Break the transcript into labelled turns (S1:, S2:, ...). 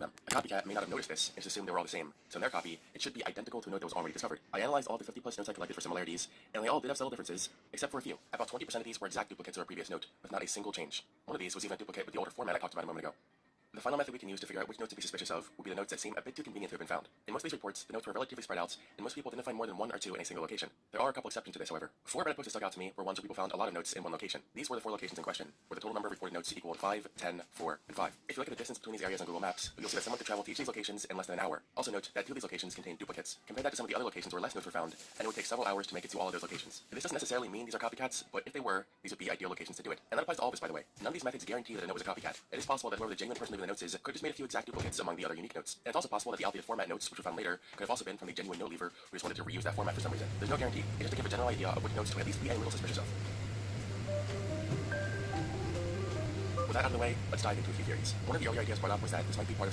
S1: them. A copycat may not have noticed this and just assumed they were all the same, so in their copy, it should be identical to a note that was already discovered. I analyzed all the 50 plus notes I collected for similarities, and they all did have subtle differences, except for a few. About 20% of these were exact duplicates of a previous note, with not a single change. One of these was even a duplicate with the older format I talked about a moment ago. The final method we can use to figure out which notes to be suspicious of would be the notes that seem a bit too convenient to have been found. In most of these reports, the notes were relatively spread out, and most people didn't find more than one or two in a single location. There are a couple exceptions to this, however. 4 Reddit posts that stuck out to me were ones where people found a lot of notes in one location. These were the 4 locations in question, where the total number of reported notes equaled 5, 10, 4, and 5. If you look at the distance between these areas on Google Maps, you'll see that someone could travel to each of these locations in less than an hour. Also note that 2 of these locations contain duplicates. Compare that to some of the other locations where less notes were found, and it would take several hours to make it to all of those locations. This doesn't necessarily mean these are copycats, but if they were, these would be ideal locations to do it. And that applies to all of this, by the way. None of these methods guarantee that a note was a copycat. It is possible that whoever the genuine person leaving the notes is could have just made a few exact duplicates among the other unique notes. And it's also possible that the outdated format notes, which were found later, could have also been from the genuine note leaver who just wanted to reuse that format for some reason. There's no guarantee. It's just to give a general idea of which notes to at least be a little suspicious of. With that out of the way, let's dive into a few theories. One of the earlier ideas brought up was that this might be part of some